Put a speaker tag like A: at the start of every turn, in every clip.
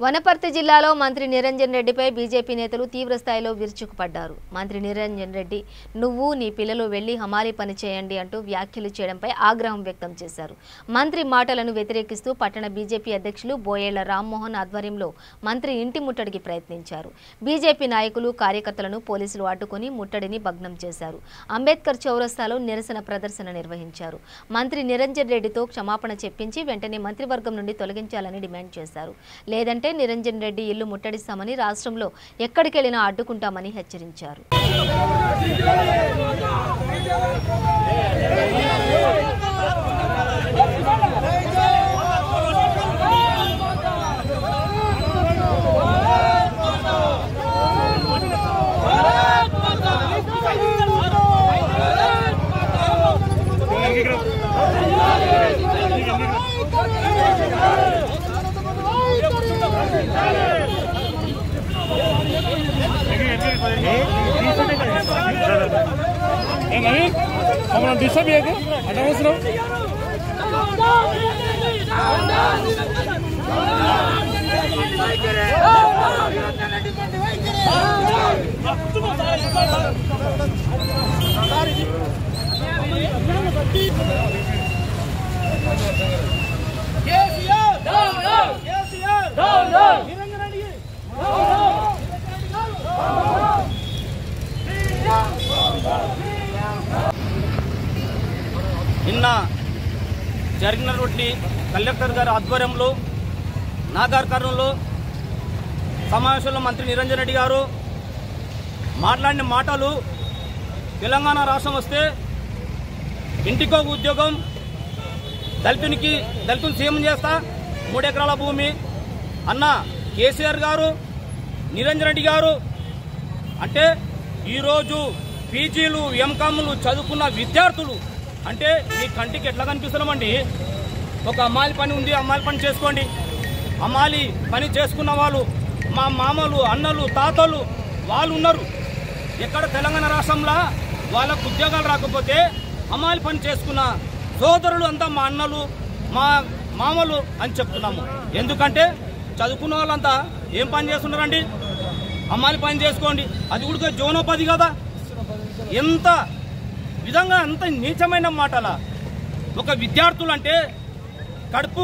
A: వనపర్తి జిల్లాలో మంత్రి నిరంజన్ రెడ్డిపై బీజేపీ నేతలు తీవ్రస్థాయిలో విరుచుకుపడ్డారు. మంత్రి నిరంజన్ రెడ్డి నువ్వు నీ పిల్లలు వెళ్లి హమాలీ పని చేయండి అంటూ వ్యాఖ్యలు చేయడంపై ఆగ్రహం వ్యక్తం చేశారు. మంత్రి మాటలను వ్యతిరేకిస్తూ పట్టణ బీజేపీ అధ్యక్షులు బోయేళ్ల రామ్మోహన్ ఆధ్వర్యంలో మంత్రి ఇంటి ముట్టడికి ప్రయత్నించారు. బీజేపీ నాయకులు కార్యకర్తలను పోలీసులు అడ్డుకుని ముట్టడిని భగ్నం చేశారు. అంబేద్కర్ చౌరస్తాలో నిరసన ప్రదర్శన నిర్వహించారు. మంత్రి నిరంజన్ రెడ్డితో క్షమాపణ చెప్పించి వెంటనే మంత్రివర్గం నుండి తొలగించాలని డిమాండ్ చేశారు. లేదంటే నిరంజన్ రెడ్డి ఇల్లు ముట్టడిస్తామని రాష్ట్రంలో ఎక్కడికెళ్లినా అడ్డుకుంటామని హెచ్చరించారు.
B: మనం డిస్టర్బ్ చేయకు అనవసరం.
C: నిన్న జరిగినటువంటి కలెక్టర్ గారి ఆధ్వర్యంలో నాగర్ కర్నూలులో సమావేశంలో మంత్రి నిరంజన్ రెడ్డి గారు మాట్లాడిన మాటలు తెలంగాణ రాష్ట్రం వస్తే ఇంటికో ఉద్యోగం, దళితులు సీఎం చేస్తా, 3 ఎకరాల భూమి అన్న కేసీఆర్ గారు, నిరంజన్ రెడ్డి గారు అంటే ఈరోజు పీజీలు ఎంకామ్లు చదువుకున్న విద్యార్థులు అంటే మీ కంటికి ఎట్లా కనిపిస్తున్నామండి? ఒక అమ్మాయి పని ఉంది, అమ్మాయి పని చేసుకోండి. అమ్మాయి పని చేసుకున్న వాళ్ళు మా మామలు, అన్నలు, తాతలు వాళ్ళు ఉన్నారు. ఎక్కడ తెలంగాణ రాష్ట్రంలో వాళ్ళకు ఉద్యోగాలు రాకపోతే అమ్మాయి పని చేసుకున్న సోదరులు అంతా మా అన్నలు, మా మామలు అని చెప్తున్నాము. ఎందుకంటే చదువుకున్న వాళ్ళంతా ఏం పని చేస్తున్నారండి? అమ్మాయి పని చేసుకోండి. అది కూడా జీవనోపాధి కదా. ఎంత విధంగా అంత నీచమైన మాటలా? ఒక విద్యార్థులు అంటే కడుపు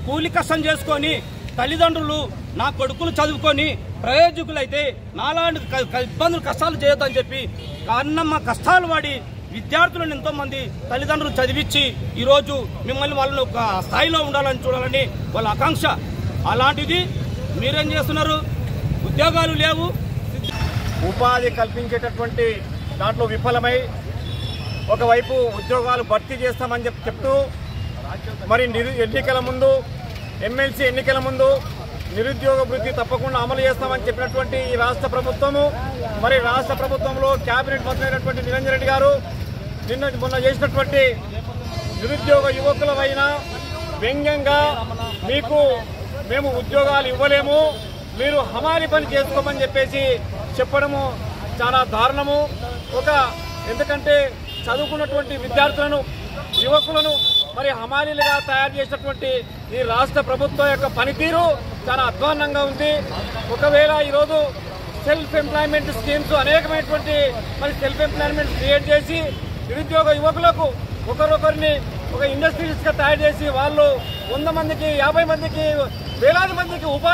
C: కూలి కష్టం చేసుకొని తల్లిదండ్రులు నా కొడుకులు చదువుకొని ప్రయోజకులైతే నాలాంటి ఇబ్బందులు కష్టాలు చేయొద్దని చెప్పి అన్నమ్మ కష్టాలు వాడి విద్యార్థులను ఎంతోమంది తల్లిదండ్రులు చదివించి ఈరోజు మిమ్మల్ని వాళ్ళని ఒక స్థాయిలో ఉండాలని చూడాలని వాళ్ళ ఆకాంక్ష. అలాంటిది మీరేం చేస్తున్నారు? ఉద్యోగాలు లేవు,
B: ఉపాధి కల్పించేటటువంటి దాంట్లో విఫలమై ఒకవైపు ఉద్యోగాలు భర్తీ చేస్తామని చెప్తూ మరి ఎన్నికల ముందు, ఎమ్మెల్సీ ఎన్నికల ముందు నిరుద్యోగ వృత్తి తప్పకుండా అమలు చేస్తామని చెప్పినటువంటి ఈ రాష్ట్ర ప్రభుత్వము, మరి రాష్ట్ర ప్రభుత్వంలో కేబినెట్ మంత్రి అయినటువంటి నిరంజన్ రెడ్డి గారు మొన్న చేసినటువంటి నిరుద్యోగ యువకులపైన వ్యంగ్యంగా మేము ఉద్యోగాలు ఇవ్వలేము, మీరు హమాలి పని చేసుకోమని చెప్పేసి చెప్పడము చాలా దారుణము. ఎందుకంటే చదువుకున్నటువంటి విద్యార్థులను, యువకులను మరి హమాలీలుగా తయారు చేసినటువంటి ఈ రాష్ట్ర ప్రభుత్వం యొక్క పనితీరు చాలా అధ్వాన్నంగా ఉంది. ఒకవేళ ఈరోజు సెల్ఫ్ ఎంప్లాయ్మెంట్ స్కీమ్స్ అనేకమైనటువంటి మరి సెల్ఫ్ ఎంప్లాయ్మెంట్ క్రియేట్ చేసి నిరుద్యోగ యువకులకు ఒకరొకరిని ఒక ఇండస్ట్రీస్గా తయారు చేసి వాళ్ళు 100 మందికి, 50 మందికి, వేలాది మందికి ఉపాధి